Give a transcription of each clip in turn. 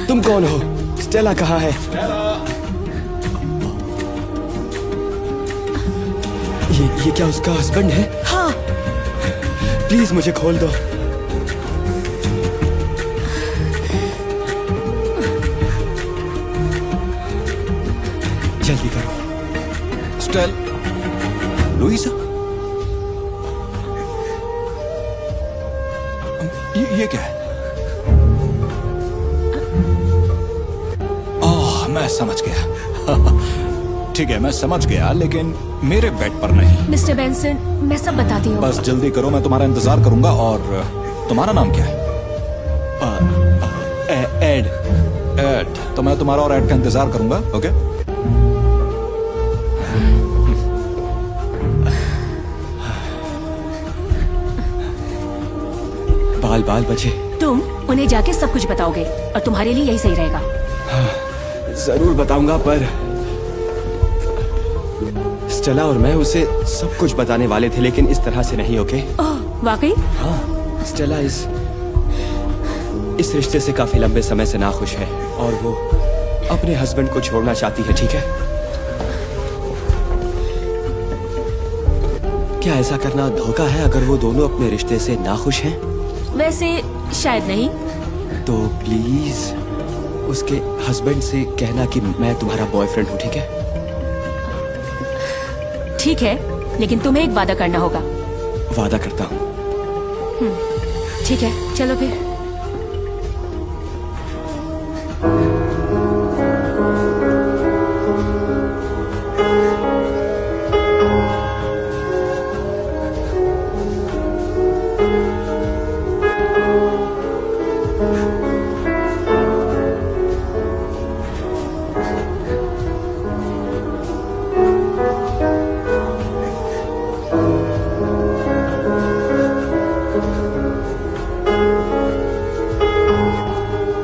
तुम कौन हो? स्टेला कहाँ है? ये क्या उसका हस्बैंड है? हाँ। प्लीज मुझे खोल दो। जल्दी करो। स्टेल, लुइसा, ये क्या है? ओह, मैं समझ गया। ठीक है, मैं समझ गया, लेकिन मेरे बेड पर नहीं। मिस्टर बेंसन, मैं सब बताती हूँ। बस जल्दी करो, मैं तुम्हारा इंतजार करूंगा। और तुम्हारा नाम क्या है? एड। एड। तो मैं तुम्हारा और एड का इंतजार करूंगा। ओके। बाल बाल बचे। तुम उन्हें जाके सब कुछ बताओगे और तुम्हारे लिए यही सही रहेगा। जरूर बताऊंगा, पर स्टेला और मैं उसे सब कुछ बताने वाले थे, लेकिन इस तरह से नहीं। ओके? ओह, वाकई? हाँ, स्टेला इस रिश्ते से काफी लंबे समय से नाखुश है और वो अपने हस्बैंड को छोड़ना चाहती है। ठीक है? क्या ऐसा करना धोखा है अगर वो दोनों अपने रिश्ते से नाखुश हैं? वैसे शायद नहीं। तो प्लीज उसके हस्बैंड से कहना कि मैं तुम्हारा बॉयफ्रेंड हूँ। ठीक है? ठीक है, लेकिन तुम्हें एक वादा करना होगा। वादा करता हूँ। ठीक है, चलो फिर।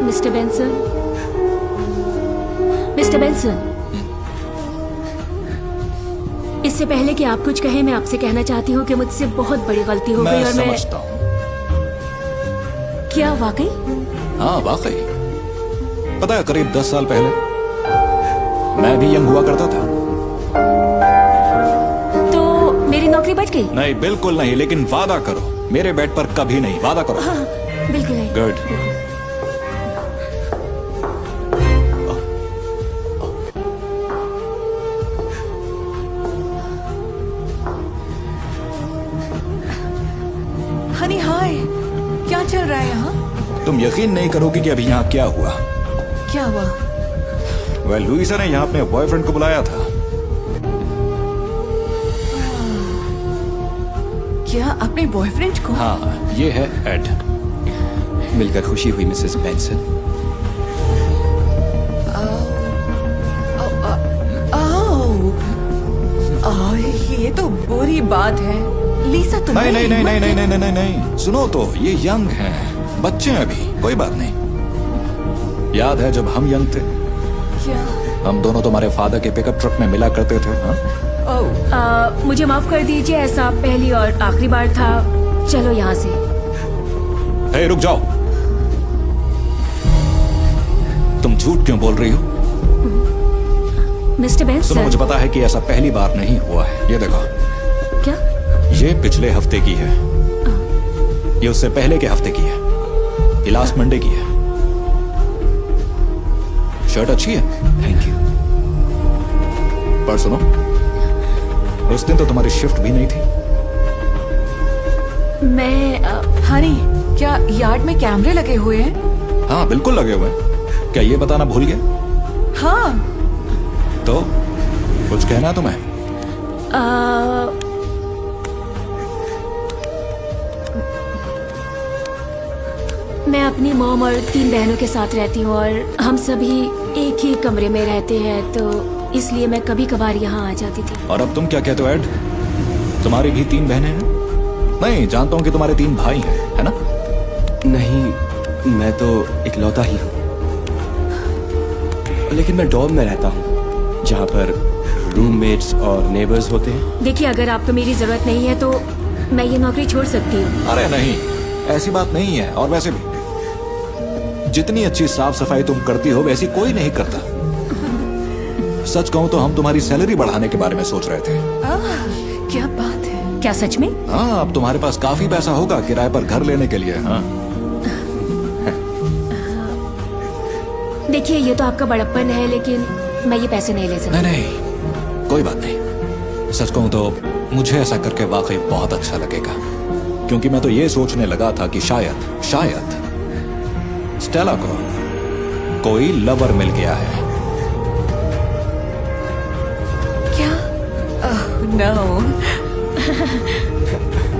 मिस्टर बेंसन, मिस्टर बेंसन, इससे पहले कि आप कुछ कहें, मैं आपसे कहना चाहती हूँ कि मुझसे बहुत बड़ी गलती हो गई और मैं समझता हूँ। क्या वाकई? हाँ, वाकई। पता है, करीब 10 साल पहले मैं भी यंग हुआ करता था। तो मेरी नौकरी बच गई? नहीं, बिल्कुल नहीं, लेकिन वादा करो मेरे बेड पर कभी नहीं। वादा करो। हाँ, बिल्कुल नहीं। गुड। हनी हाय, क्या चल रहा है यहाँ? तुम यकीन नहीं करोगी कि अभी यहाँ क्या हुआ। क्या हुआ? वह लुइसा ने यहाँ अपने बॉयफ्रेंड को बुलाया था। क्या अपने बॉयफ्रेंड को? हाँ, ये है एड। मिलकर खुशी हुई मिसेस बेंसन। ये तो बुरी बात है। लीसा, तुम नहीं नहीं नहीं नहीं नहीं नहीं नहीं नहीं, सुनो तो, ये यंग हैं, बच्चे हैं अभी, कोई बात नहीं। याद है जब हम यंग थे? क्या? हम दोनों तुम्हारे फादर के पिकअप ट्रक में मिला करते थे। हाँ? मुझे माफ कर दीजिए, ऐसा पहली और आखिरी बार था। चलो यहाँ से। हे, रुक जाओ। तुम झूठ क्यों बोल रही हो? Mister Benson. सुनो, मुझे पता है कि ऐसा पहली बार नहीं हुआ है। ये देखो। क्या? ये पिछले हफ्ते की है। ये उससे पहले के हफ्ते की है। ये लास्ट मंडे की है। शर्ट अच्छी है। Thank you. पर सुनो, उस दिन तो तुम्हारी शिफ्ट भी नहीं थी। मैं हनी, क्या यार्ड में कैमरे लगे हुए हैं? हाँ, बिल्कुल लगे हुए हैं। क्या ये बताना भूल गए? हाँ। तो कुछ कहना है तुम्हें? मैं अपनी मॉम और 3 बहनों के साथ रहती हूँ और हम सभी एक ही कमरे में रहते हैं, तो इसलिए मैं कभी कभार यहाँ आ जाती थी। और अब तुम क्या कहते हो एड? तुम्हारी भी 3 बहनें हैं? नहीं, जानता हूँ कि तुम्हारे 3 भाई हैं, है ना? नहीं, मैं तो इकलौता ही हूँ, लेकिन मैं डॉर्म में रहता हूँ जहाँ पर रूममेट्स और नेबर्स होते हैं। देखिए, अगर आपको मेरी जरूरत नहीं है तो मैं ये नौकरी छोड़ सकती हूँ। अरे नहीं, ऐसी बात नहीं है। और वैसे भी जितनी अच्छी साफ सफाई तुम करती हो वैसी कोई नहीं करता। सच कहूं तो हम तुम्हारी सैलरी बढ़ाने के बारे में सोच रहे थे। क्या बात है। क्या सच में? हाँ, अब तुम्हारे पास काफी पैसा होगा किराए पर घर लेने के लिए। हाँ, देखिए ये तो आपका बड़प्पन है, लेकिन मैं ये पैसे नहीं ले सकती। नहीं, कोई बात नहीं। सच कहूं तो मुझे ऐसा करके वाकई बहुत अच्छा लगेगा, क्योंकि मैं तो ये सोचने लगा था कि शायद स्टेला को कोई लवर मिल गया है। क्या? नो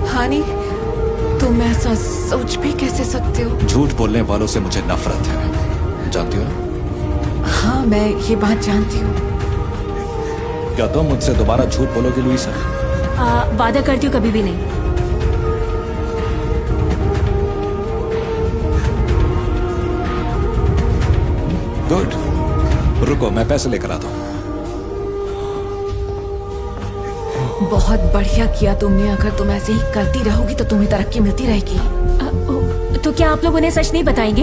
हानी, तुम ऐसा सोच भी कैसे सकते हो? झूठ बोलने वालों से मुझे नफरत है, जानती हो ना? हाँ, मैं ये बात जानती हूँ। क्या तुम मुझसे दोबारा झूठ बोलोगी लुइसा? वादा करती हूँ कभी भी नहीं। गुड, रुको मैं पैसे लेकर आता हूँ। बहुत बढ़िया किया तुमने। अगर तुम ऐसे ही करती रहोगी तो तुम्हें तरक्की मिलती रहेगी। तो क्या आप लोग उन्हें सच नहीं बताएंगे?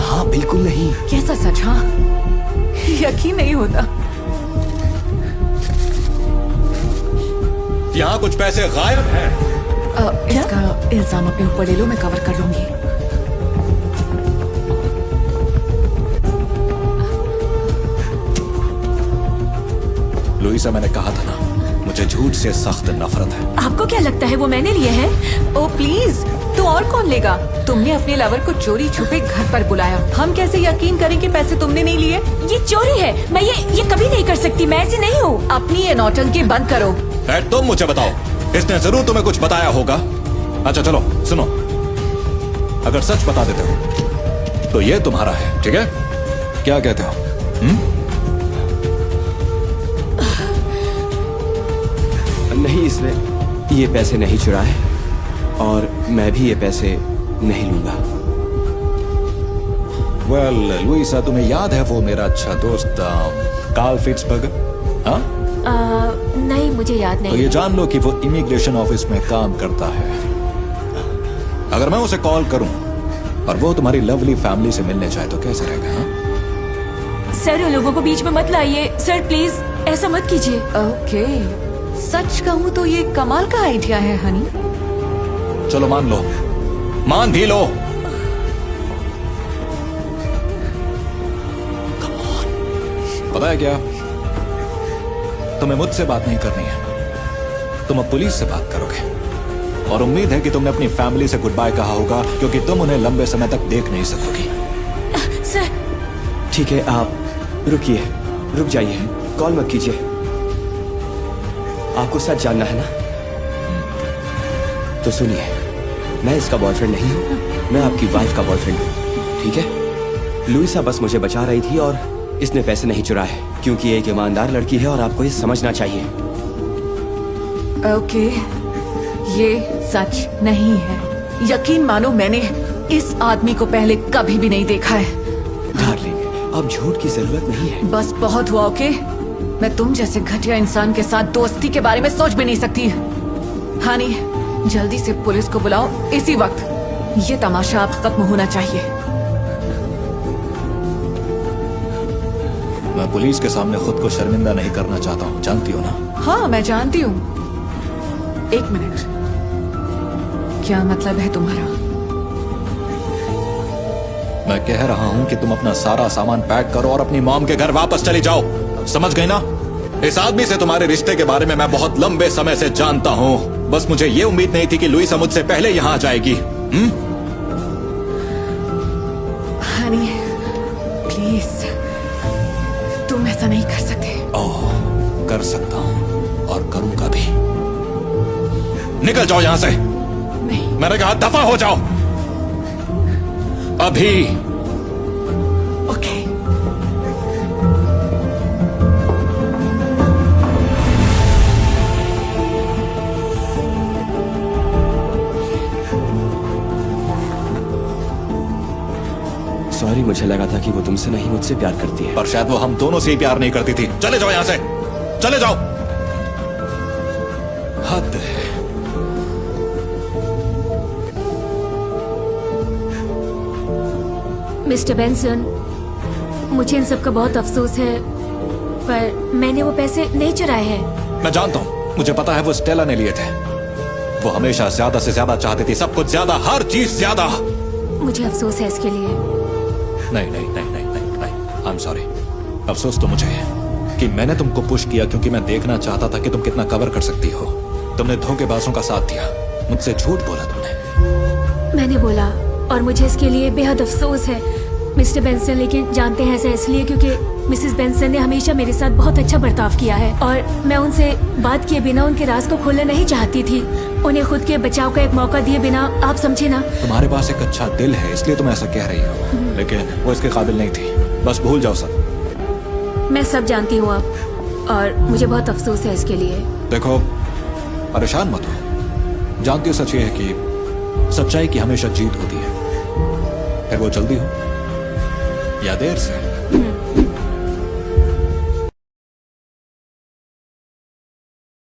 हाँ बिल्कुल नहीं। कैसा सच? हाँ, यकीन नहीं होता। यहाँ कुछ पैसे गायब हैं। इसका इल्जाम अपने ऊपर ले लो, मैं कवर कर लूंगी। लुइसा, मैंने कहा था ना, मुझे झूठ से सख्त नफरत है। आपको क्या लगता है वो मैंने लिए हैं? ओ प्लीज, तो और कौन लेगा? तुमने अपने लवर को चोरी छुपे घर पर बुलाया। हम कैसे यकीन करें कि पैसे तुमने नहीं लिए? ये चोरी है। मैं ये कभी नहीं कर सकती। मैं ऐसी नहीं हूँ। अपनी ये नौटंकी बंद करो। तुम मुझे बताओ, इसने जरूर तुम्हें कुछ बताया होगा। अच्छा चलो सुनो, अगर सच बता देते हो तो ये तुम्हारा है, ठीक है? क्या कहते हो? नहीं, इसने ये पैसे नहीं चुराए और मैं भी ये पैसे नहीं लूंगा। वेल लुइसा, तुम्हें याद है वो मेरा अच्छा दोस्त कार्ल फिट्सबर्गर? हाँ, नहीं मुझे याद तो नहीं। ये जान लो कि वो इमिग्रेशन ऑफिस में काम करता है। अगर मैं उसे कॉल करूं और वो तुम्हारी लवली फैमिली से मिलने चाहे तो कैसा रहेगा? हाँ? सर उन लोगों को बीच में मत लाइए। सर प्लीज ऐसा मत कीजिए। ओके, सच कहूँ तो ये कमाल का आइडिया है हनी। चलो मान लो, मान भी लो। पता है क्या, तुम्हें मुझसे बात नहीं करनी है, तुम अब पुलिस से बात करोगे। और उम्मीद है कि तुमने अपनी फैमिली से गुड बाय कहा होगा, क्योंकि तुम उन्हें लंबे समय तक देख नहीं सकोगी। सर ठीक है, आप रुकिए, रुक जाइए, कॉल मत कीजिए। आपको सच जानना है ना? तो सुनिए, मैं इसका बॉयफ्रेंड नहीं हूँ, मैं आपकी वाइफ का बॉयफ्रेंड हूँ, ठीक है? लुइसा बस मुझे बचा रही थी और इसने पैसे नहीं चुराए, क्योंकि एक ईमानदार लड़की है और आपको ये समझना चाहिए। ओके, ये सच नहीं है। यकीन मानो, मैंने इस आदमी को पहले कभी भी नहीं देखा है। डार्लिंग, अब झूठ की जरूरत नहीं है। बस बहुत हुआ। ओके, मैं तुम जैसे घटिया इंसान के साथ दोस्ती के बारे में सोच भी नहीं सकती। हानी, जल्दी से पुलिस को बुलाओ इसी वक्त। ये तमाशा अब खत्म होना चाहिए। मैं पुलिस के सामने खुद को शर्मिंदा नहीं करना चाहता हूँ, जानती हो ना? हाँ, मैं जानती हूँ। एक मिनट, क्या मतलब है तुम्हारा? मैं कह रहा हूँ कि तुम अपना सारा सामान पैक करो और अपनी मॉम के घर वापस चली जाओ। समझ गई ना? इस आदमी से तुम्हारे रिश्ते के बारे में मैं बहुत लंबे समय से जानता हूँ। बस मुझे ये उम्मीद नहीं थी कि लुइसा मुझसे पहले यहाँ आ जाएगी। हनी, प्लीज, तुम ऐसा नहीं कर सकते। ओह, कर सकता हूँ और करूंगा भी। निकल जाओ यहाँ से। नहीं। मैंने कहा दफा हो जाओ अभी। ओके। सॉरी, मुझे लगा था कि वो तुमसे नहीं मुझसे प्यार करती है। पर शायद वो हम दोनों से ही प्यार नहीं करती थी। चले जाओ यहाँ से, चले जाओ। हद है। मिस्टर बेंसन, मुझे इन सब का बहुत अफसोस है, पर मैंने वो पैसे नहीं चुराए हैं। मैं जानता हूँ, मुझे पता है वो स्टेला ने लिए थे। वो हमेशा ज्यादा से ज्यादा चाहती थी, सब कुछ ज्यादा, हर चीज ज्यादा। मुझे अफसोस है इसके लिए। नहीं नहीं नहीं नहीं नहीं नहीं, आई एम सॉरी। अफसोस तो मुझे है कि मैंने तुमको पुश किया क्योंकि मैं देखना चाहता था कि तुम कितना कवर कर सकती हो। तुमने धोखेबाजों का साथ दिया, मुझसे झूठ बोला तुमने। मैंने बोला और मुझे इसके लिए बेहद अफसोस है मिस्टर बेंसन, लेकिन जानते हैं ऐसा इसलिए क्योंकि मिसेस बेंसन ने हमेशा मेरे साथ बहुत अच्छा बर्ताव किया है और मैं उनसे बात किए बिना उनके राज को खोलना नहीं चाहती थी। उन्हें खुद के बचाव का एक मौका दिए बिना, आप समझे ना। तुम्हारे पास एक अच्छा दिल है इसलिए तुम ऐसा कह रही हो, लेकिन वो इसके काबिल नहीं थी। बस भूल जाओ सब। मैं सब जानती हूँ अब और मुझे बहुत अफसोस है इसके लिए। देखो, परेशान मत हो। जानती हो सच ये है कि सच्चाई की हमेशा जीत होती है, फिर वो जल्दी हो या देर से।